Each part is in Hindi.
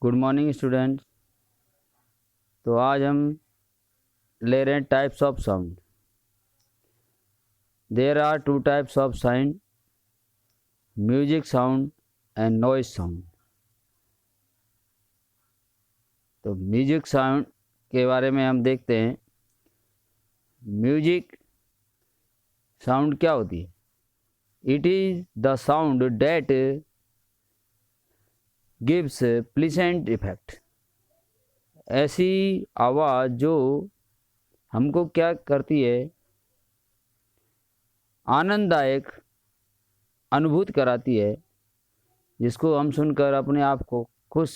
Good morning student. तो आज हम ले रहे हैं types of sound. There are two types of sound, music sound and noise sound. तो म्यूजिक साउंड के बारे में हम देखते हैं। म्यूजिक साउंड क्या होती है? It is the sound that gives pleasant effect. ऐसी आवाज़ जो हमको क्या करती है, आनंददायक अनुभूति कराती है, जिसको हम सुनकर अपने आप को खुश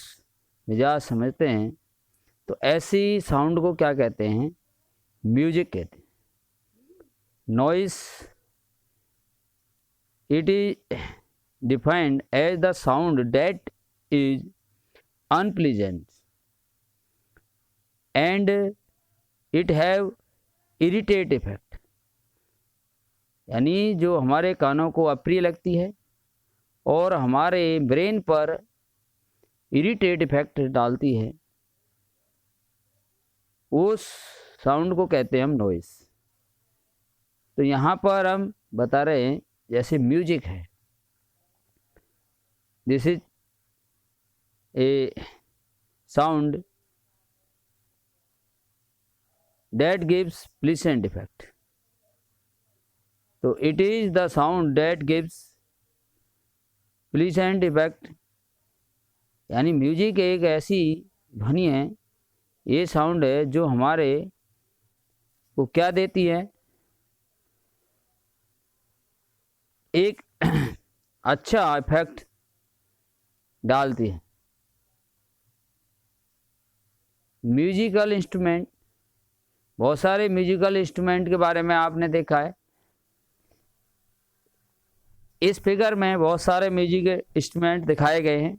मिजाज समझते हैं। तो ऐसी साउंड को क्या कहते हैं? म्यूजिक कहते हैं। Noise, it is defined as the sound that is unpleasant and it have irritate effect. यानी जो हमारे कानों को अप्रिय लगती है और हमारे ब्रेन पर इरिटेट इफेक्ट डालती है, उस साउंड को कहते हैं हम नॉइस। तो यहाँ पर हम बता रहे हैं, जैसे म्यूजिक है, this is a sound that gives pleasant effect. तो it is the sound that gives pleasant effect, यानी म्यूजिक एक ऐसी ध्वनि है, ये साउंड है जो हमारे को क्या देती है, एक अच्छा इफेक्ट डालती है। म्यूजिकल इंस्ट्रूमेंट, बहुत सारे म्यूजिकल इंस्ट्रूमेंट के बारे में आपने देखा है। इस फिगर में बहुत सारे म्यूजिकल इंस्ट्रूमेंट दिखाए गए हैं।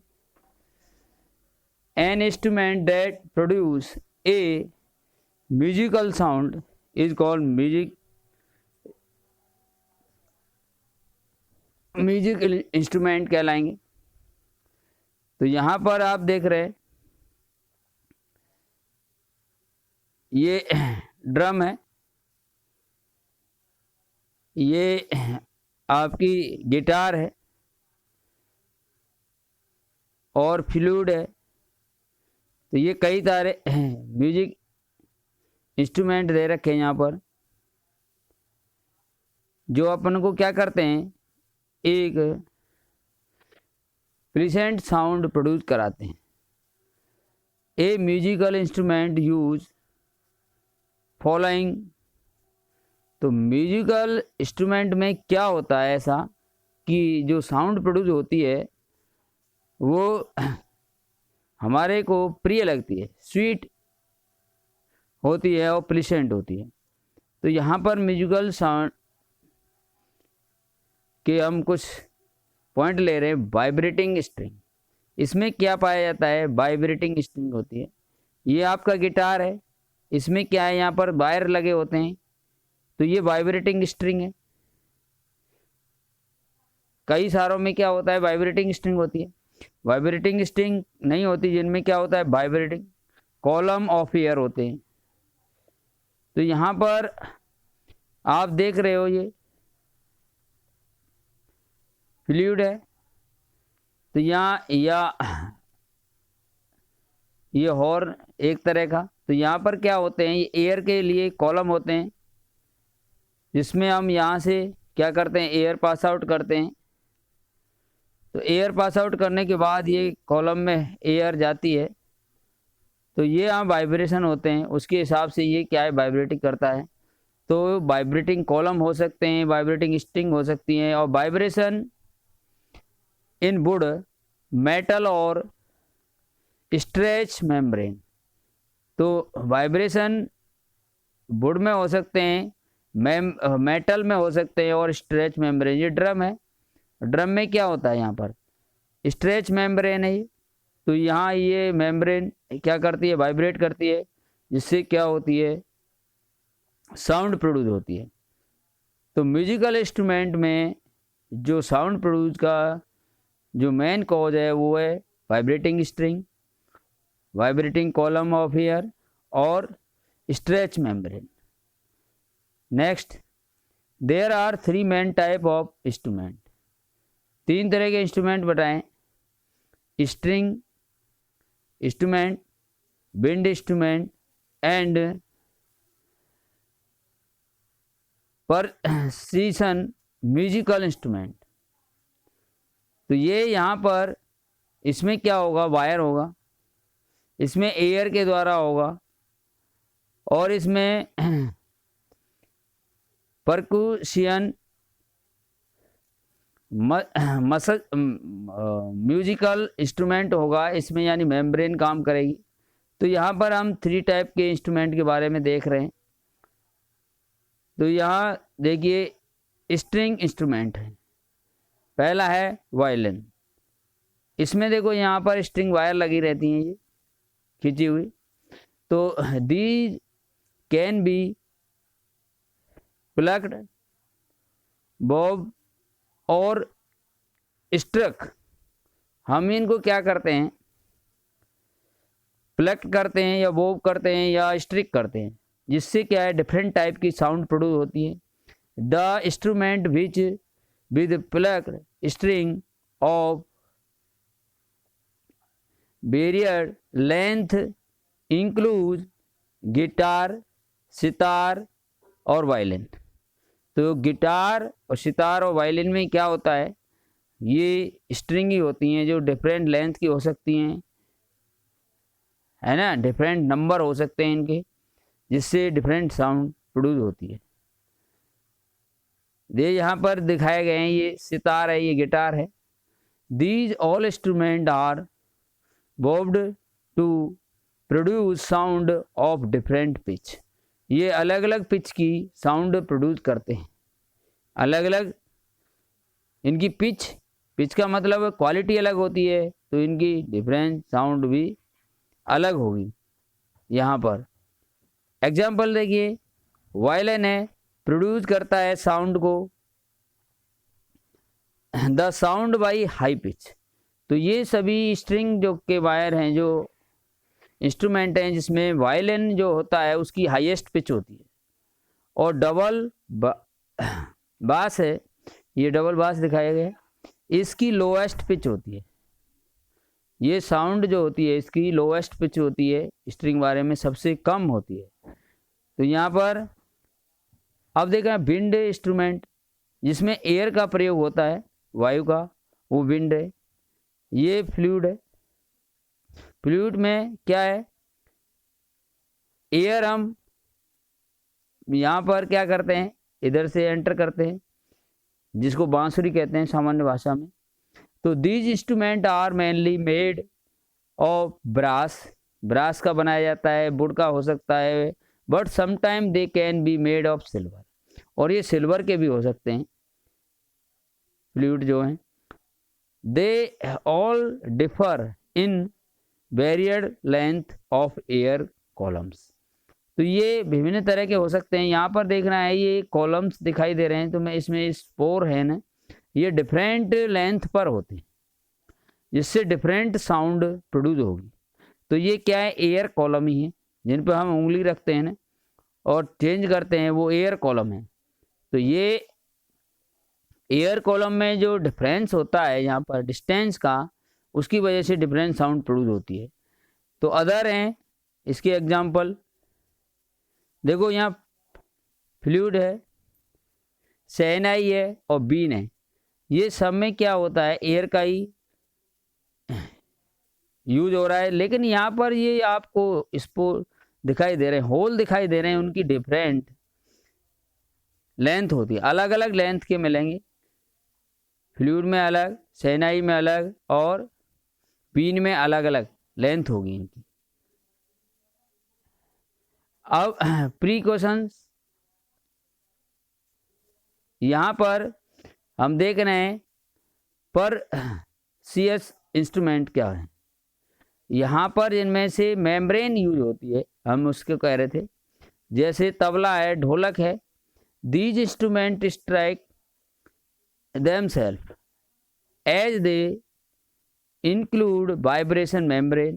An instrument that produce a musical sound is called musical instrument कहलाएंगे। तो यहाँ पर आप देख रहे हैं, ये ड्रम है, ये आपकी गिटार है और फ्लूट है। तो ये कई सारे म्यूजिक इंस्ट्रूमेंट दे रखे हैं यहाँ पर, जो अपन को क्या करते हैं, एक प्लीजेंट साउंड प्रोड्यूस कराते हैं। ए म्यूजिकल इंस्ट्रूमेंट यूज फॉलोइंग। तो म्यूजिकल इंस्ट्रूमेंट में क्या होता है ऐसा कि जो साउंड प्रोड्यूस होती है वो हमारे को प्रिय लगती है, स्वीट होती है और प्लीजेंट होती है। तो यहाँ पर म्यूजिकल साउंड के हम कुछ पॉइंट ले रहे हैं। वाइब्रेटिंग स्ट्रिंग, इसमें क्या पाया जाता है? वाइब्रेटिंग स्ट्रिंग होती है। ये आपका गिटार है, इसमें क्या है, यहाँ पर वायर लगे होते हैं, तो ये वाइब्रेटिंग स्ट्रिंग है। कई सारों में क्या होता है, वाइब्रेटिंग स्ट्रिंग होती है। वाइब्रेटिंग स्ट्रिंग नहीं होती जिनमें क्या होता है, वाइब्रेटिंग कॉलम ऑफ एयर होते हैं। तो यहाँ पर आप देख रहे हो, ये फ्लूइड है। तो यहाँ ये हॉर्न एक तरह का। तो यहाँ पर क्या होते हैं, ये एयर के लिए कॉलम होते हैं, जिसमें हम यहाँ से क्या करते हैं, एयर पास आउट करते हैं। तो एयर पास आउट करने के बाद ये कॉलम में एयर जाती है, तो ये यहाँ वाइब्रेशन होते हैं, उसके हिसाब से ये क्या है, वाइब्रेटिंग करता है। तो वाइब्रेटिंग कॉलम हो सकते हैं, वाइब्रेटिंग स्ट्रिंग हो सकती हैं। और वाइब्रेशन इन वुड, मेटल और स्ट्रेच मेम्ब्रेन। तो वाइब्रेशन वुड में हो सकते हैं, मेटल में हो सकते हैं और स्ट्रेच मेम्ब्रेन। ये ड्रम है, ड्रम में क्या होता है, यहाँ पर स्ट्रेच मेम्ब्रेन है ये। तो यहाँ ये मेम्ब्रेन क्या करती है, वाइब्रेट करती है, जिससे क्या होती है, साउंड प्रोड्यूस होती है। तो म्यूजिकल इंस्ट्रूमेंट में जो साउंड प्रोड्यूस का जो मेन कॉज है वो है vibrating string. Vibrating column of air और stretch membrane. Next, there are 3 main type of instrument. 3 तरह के इंस्ट्रूमेंट बताएं। String instrument, wind instrument and percussion musical instrument. तो ये यहाँ पर इसमें क्या होगा, वायर होगा, इसमें एयर के द्वारा होगा और इसमें परकुशियन म्यूजिकल इंस्ट्रूमेंट होगा इसमें, यानी मेम्ब्रेन काम करेगी। तो यहाँ पर हम 3 टाइप के इंस्ट्रूमेंट के बारे में देख रहे हैं। तो यहाँ देखिए स्ट्रिंग इंस्ट्रूमेंट है, पहला है वायलिन। इसमें देखो यहाँ पर स्ट्रिंग वायर लगी रहती हैं, ये खींची हुई। तो these can be plucked, bowed और स्ट्रक। हम इनको क्या करते हैं, प्लग करते हैं या बॉब करते हैं या स्ट्रिक करते हैं, जिससे क्या है डिफरेंट टाइप की साउंड प्रोड्यूस होती है। The instrument which with plucked string of वेरियर लेंथ इंक्लूड गिटार, सितार और वायलिन। तो गिटार और सितार और वायलिन में क्या होता है, ये स्ट्रिंग ही होती हैं जो डिफरेंट लेंथ की हो सकती हैं, है ना, डिफरेंट नंबर हो सकते हैं इनके, जिससे डिफरेंट साउंड प्रोड्यूस होती है। ये यहाँ पर दिखाए गए हैं, ये सितार है, ये गिटार है। These all instrument are bowed to produce sound of different pitch. ये अलग अलग पिच की साउंड प्रोड्यूस करते हैं, अलग अलग इनकी पिच का मतलब क्वालिटी अलग होती है, तो इनकी डिफरेंट साउंड भी अलग होगी। यहाँ पर एग्जाम्पल देखिए, वायलिन है, प्रोड्यूस करता है साउंड को the sound by high pitch. तो ये सभी स्ट्रिंग जो के वायर हैं, जो इंस्ट्रूमेंट हैं, जिसमें वायलिन जो होता है उसकी हाईएस्ट पिच होती है, और डबल बास है, ये डबल बास दिखाया गया है, इसकी लोएस्ट पिच होती है। ये साउंड जो होती है इसकी लोएस्ट पिच होती है, स्ट्रिंग वायर में सबसे कम होती है। तो यहाँ पर अब देखा विंड इंस्ट्रूमेंट, जिसमें एयर का प्रयोग होता है, वायु का, वो विंड है। ये फ्लूइड है, फ्लूइड में क्या है, एयर हम यहाँ पर क्या करते हैं, इधर से एंटर करते हैं, जिसको बांसुरी कहते हैं सामान्य भाषा में। तो these instrument are mainly made of brass का बनाया जाता है, वुड का हो सकता है, but sometime they can be made of silver, और ये सिल्वर के भी हो सकते हैं फ्लूइड जो हैं। They all differ in varied length of air columns. तो ये विभिन्न तरह के हो सकते हैं। यहाँ पर देखना है, ये कॉलम्स दिखाई दे रहे हैं, तो मैं इसमें स्पोर है ना, ये डिफरेंट लेंथ पर होते हैं, जिससे डिफरेंट साउंड प्रोड्यूस होगी। तो ये क्या है, एयर कॉलम ही है, जिन पर हम उंगली रखते हैं ना और चेंज करते हैं, वो एयर कॉलम है। तो ये एयर कॉलम में जो डिफरेंस होता है यहाँ पर डिस्टेंस का, उसकी वजह से डिफरेंट साउंड प्रोड्यूस होती है। तो अदर हैं इसके एग्जाम्पल, देखो यहाँ फ्लूइड है, शहनाई है और बीन है। ये सब में क्या होता है, एयर का ही यूज हो रहा है, लेकिन यहाँ पर ये आपको स्पोर दिखाई दे रहे हैं, होल दिखाई दे रहे हैं, उनकी डिफरेंट लेंथ होती है, अलग अलग लेंथ के मिलेंगे। फ्लूइड में अलग, शहनाई में अलग और बीन में अलग अलग लेंथ होगी इनकी। अब प्रिकॉशंस, यहाँ पर हम देख रहे हैं पर CS इंस्ट्रूमेंट क्या है। यहाँ पर इनमें से मेम्ब्रेन यूज होती है, हम उसको कह रहे थे, जैसे तबला है, ढोलक है। These instrument strike themselves as they include vibration membrane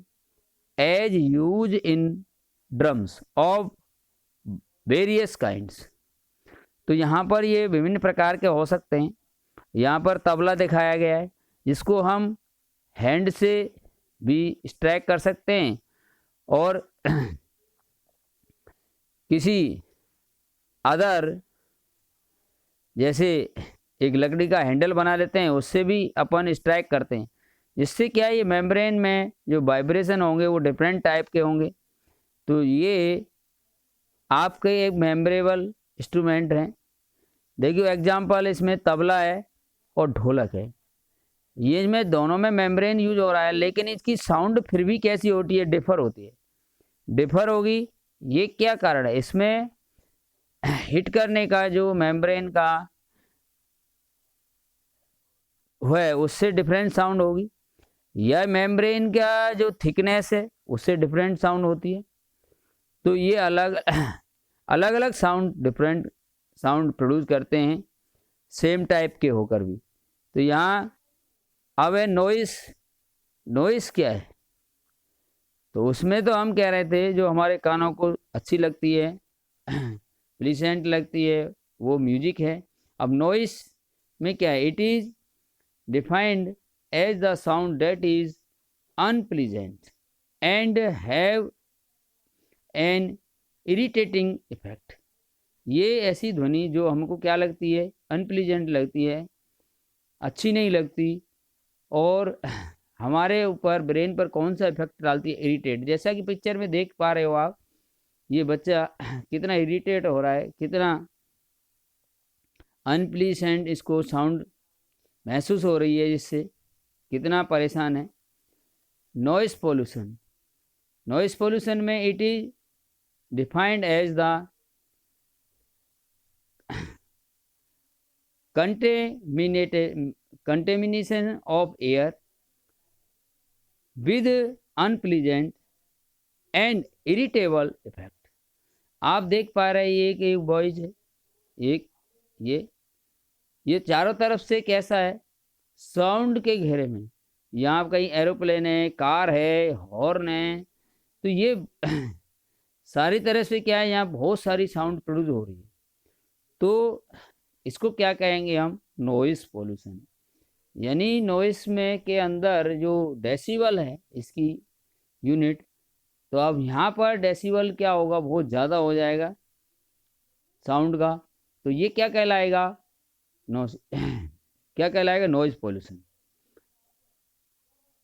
as used in drums of various kinds. तो यहाँ पर ये विभिन्न प्रकार के हो सकते हैं। यहाँ पर तबला दिखाया गया है, जिसको हम हैंड से भी स्ट्राइक कर सकते हैं और किसी अदर, जैसे एक लकड़ी का हैंडल बना लेते हैं, उससे भी अपन स्ट्राइक करते हैं। जिससे क्या है, ये मेम्ब्रेन में जो वाइब्रेशन होंगे वो डिफरेंट टाइप के होंगे। तो ये आपके एक मेमोरेबल इंस्ट्रूमेंट हैं। देखियो एग्जांपल, इसमें तबला है और ढोलक है। ये में दोनों में मेम्ब्रेन यूज हो रहा है, लेकिन इसकी साउंड फिर भी कैसी होती है, डिफर होती है। डिफर होगी, ये क्या कारण है, इसमें हिट करने का जो मेम्ब्रेन का है उससे डिफरेंट साउंड होगी, या मेम्ब्रेन का जो थिकनेस है उससे डिफरेंट साउंड होती है। तो ये अलग अलग अलग साउंड, डिफरेंट साउंड प्रोड्यूस करते हैं, सेम टाइप के होकर भी। तो यहाँ अब है नॉइस। नॉइस क्या है, तो उसमें तो हम कह रहे थे जो हमारे कानों को अच्छी लगती है, प्लीजेंट लगती है, वो म्यूजिक है। अब नॉइस में क्या है, it is defined as the sound that is unpleasant and have an irritating effect. ये ऐसी ध्वनि जो हमको क्या लगती है, अनप्लीजेंट लगती है, अच्छी नहीं लगती, और हमारे ऊपर ब्रेन पर कौन सा इफेक्ट डालती है, इरिटेट। जैसा कि पिक्चर में देख पा रहे हो आप, ये बच्चा कितना इरिटेट हो रहा है, कितना अनप्लीजेंट इसको साउंड महसूस हो रही है, जिससे कितना परेशान है। Noise pollution. नॉइस पोल्यूशन में it is defined as the contamination of air with unpleasant and irritable effect। आप देख पा रहे हैं एक एक वॉइस है, एक ये चारों तरफ से कैसा है, साउंड के घेरे में। यहाँ कहीं एरोप्लेन है, कार है, हॉर्न है, तो ये सारी तरह से क्या है, यहाँ बहुत सारी साउंड प्रोड्यूस हो रही है। तो इसको क्या कहेंगे हम, नॉइस पोल्यूशन। यानी नॉइस में के अंदर जो डेसिबल है इसकी यूनिट, तो अब यहाँ पर डेसिबल क्या होगा, बहुत ज़्यादा हो जाएगा साउंड का, तो ये क्या कहलाएगा, क्या कहलाएगा, नॉइज पोल्यूशन।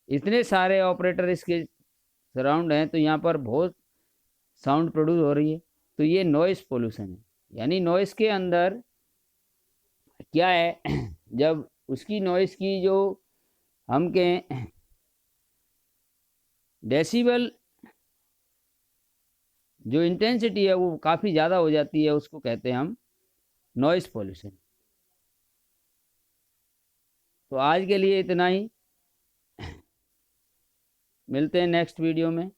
इतने सारे ऑपरेटर इसके सराउंड हैं, तो यहाँ पर बहुत साउंड प्रोड्यूस हो रही है, तो ये नॉइज पोल्यूशन है। यानी नॉइस के अंदर क्या है, जब उसकी नॉइस की जो हम कहें डेसिबल जो इंटेंसिटी है वो काफ़ी ज़्यादा हो जाती है, उसको कहते हैं हम नॉइस पोल्यूशन। तो आज के लिए इतना ही, मिलते हैं नेक्स्ट वीडियो में।